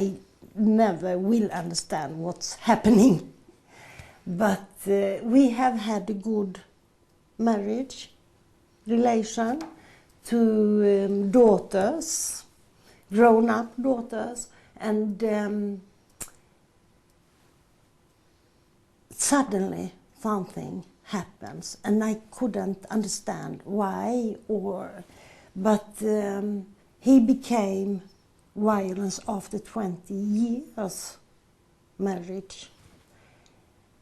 I never will understand what's happening. But we have had a good marriage relation, to daughters, grown-up daughters, and suddenly something happens, and I couldn't understand why, but he became violent after 20 years marriage.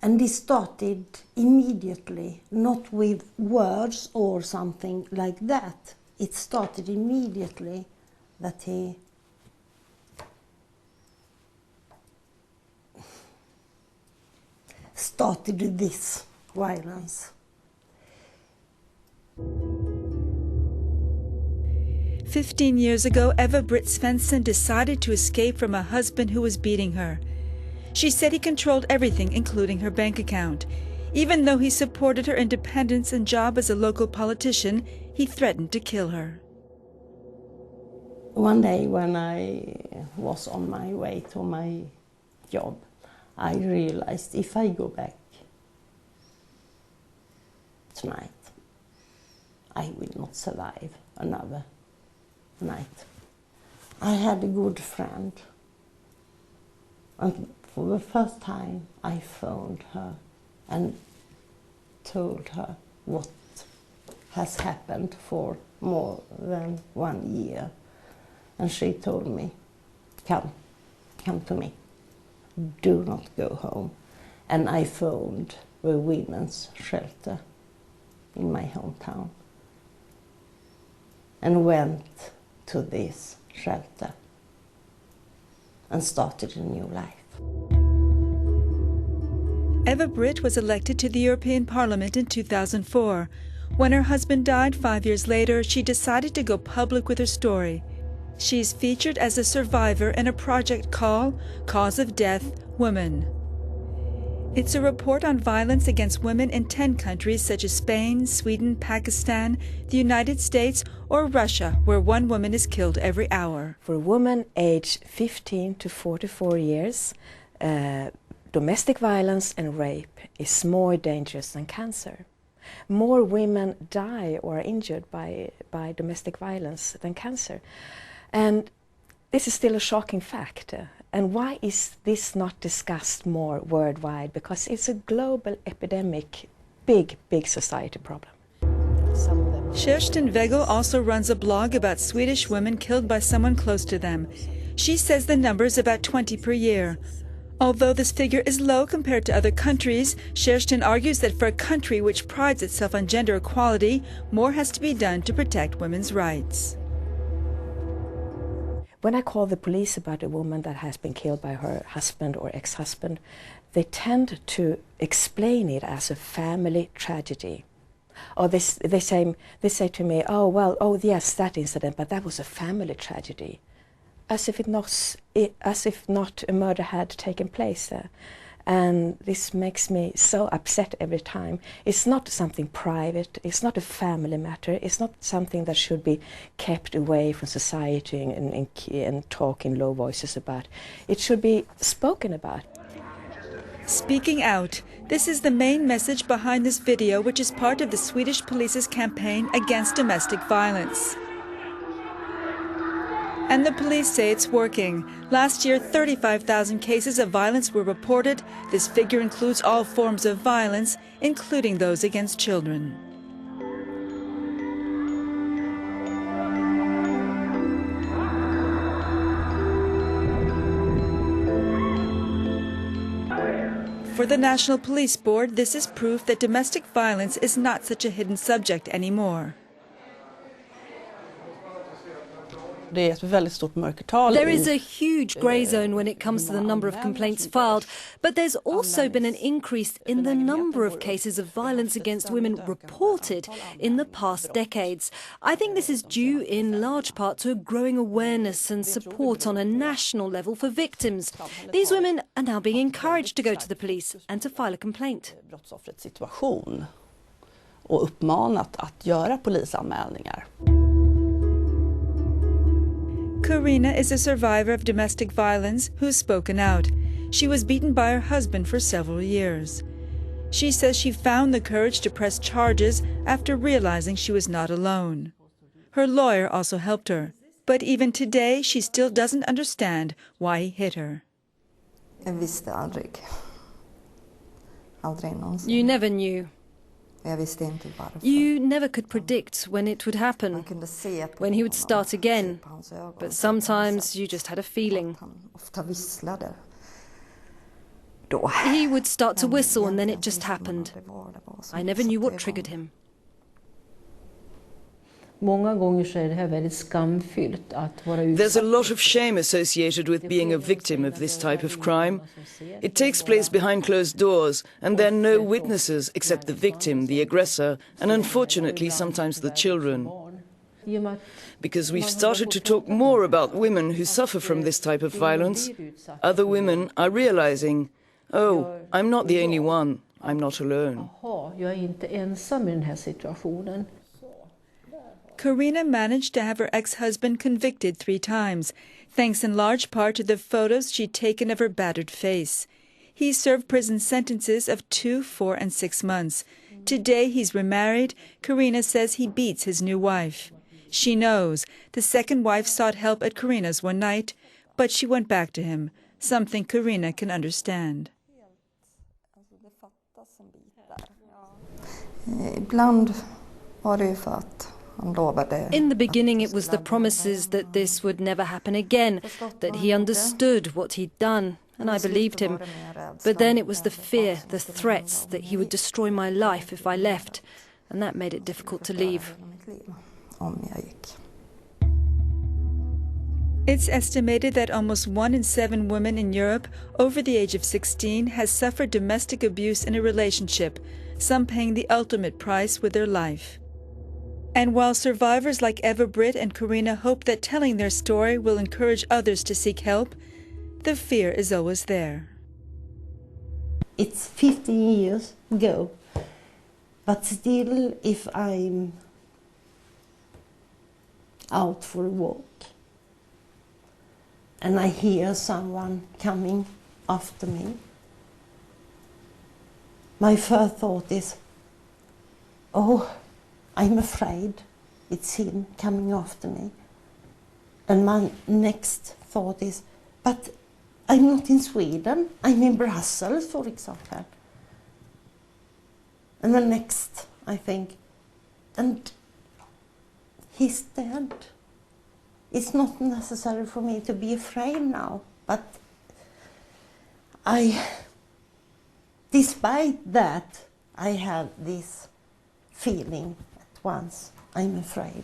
And this started immediately, not with words or something like that. It started immediately that he started this violence. 15 years ago, Eva Britt Svensson decided to escape from a husband who was beating her. She said he controlled everything, including her bank account. Even though he supported her independence and job as a local politician, he threatened to kill her. One day when I was on my way to my job, I realized if I go back tonight, I will not survive another night. I had a good friend, and for the first time I phoned her and told her what has happened for more than 1 year. And she told me, come to me, do not go home. And I phoned the women's shelter in my hometown and went to this shelter and started a new life. Eva Britt was elected to the European Parliament in 2004. When her husband died 5 years later, she decided to go public with her story. She's featured as a survivor in a project called Cause of Death, Women. It's a report on violence against women in 10 countries such as Spain, Sweden, Pakistan, the United States, or Russia, where 1 woman is killed every hour. For a woman aged 15 to 44 years, domestic violence and rape is more dangerous than cancer. More women die or are injured by domestic violence than cancer. And this is still a shocking fact. And why is this not discussed more worldwide? Because it's a global epidemic, big society problem. Kerstin Wegel also runs a blog about Swedish women killed by someone close to them. She says the number is about 20 per year. Although this figure is low compared to other countries, Kerstin argues that for a country which prides itself on gender equality, more has to be done to protect women's rights. When I call the police about a woman that has been killed by her husband or ex-husband, they tend to explain it as a family tragedy. Or they say to me, oh yes, that incident, but that was a family tragedy. As if not a murder had taken place there. And this makes me so upset every time. It's not something private, it's not a family matter, it's not something that should be kept away from society and talk in low voices about. It should be spoken about. Speaking out. This is the main message behind this video, which is part of the Swedish police's campaign against domestic violence. And the police say it's working. Last year, 35,000 cases of violence were reported. This figure includes all forms of violence, including those against children. For the National Police Board, this is proof that domestic violence is not such a hidden subject anymore. There is a huge grey zone when it comes to the number of complaints filed, but there's also been an increase in the number of cases of violence against women reported in the past decades. I think this is due in large part to a growing awareness and support on a national level for victims. These women are now being encouraged to go to the police and to file a complaint. Och uppmanat att göra polisanmälningar. Karina is a survivor of domestic violence who's spoken out. She was beaten by her husband for several years. She says she found the courage to press charges after realizing she was not alone. Her lawyer also helped her, but even today she still doesn't understand why he hit her. You never knew. You never could predict when it would happen, when he would start again, but sometimes you just had a feeling. He would start to whistle and then it just happened. I never knew what triggered him. There's a lot of shame associated with being a victim of this type of crime. It takes place behind closed doors, and there are no witnesses except the victim, the aggressor, and unfortunately sometimes the children. Because we've started to talk more about women who suffer from this type of violence, other women are realizing, oh, I'm not the only one, I'm not alone. Karina managed to have her ex-husband convicted 3 times, thanks in large part to the photos she'd taken of her battered face. He served prison sentences of 2, 4, and 6 months. Today he's remarried. Karina says he beats his new wife. She knows. The second wife sought help at Karina's one night, but she went back to him, something Karina can understand. In the beginning it was the promises that this would never happen again, that he understood what he'd done, and I believed him. But then it was the fear, the threats that he would destroy my life if I left, and that made it difficult to leave. It's estimated that almost 1 in 7 women in Europe over the age of 16 has suffered domestic abuse in a relationship, some paying the ultimate price with their life. And while survivors like Eva Britt and Karina hope that telling their story will encourage others to seek help, the fear is always there. It's 15 years ago, but still if I'm out for a walk and I hear someone coming after me, my first thought is, oh, I'm afraid it's him coming after me. And my next thought is, but I'm not in Sweden, I'm in Brussels, for example. And the next, I think, and he's dead. It's not necessary for me to be afraid now, but despite that, I have this feeling at once, I'm afraid.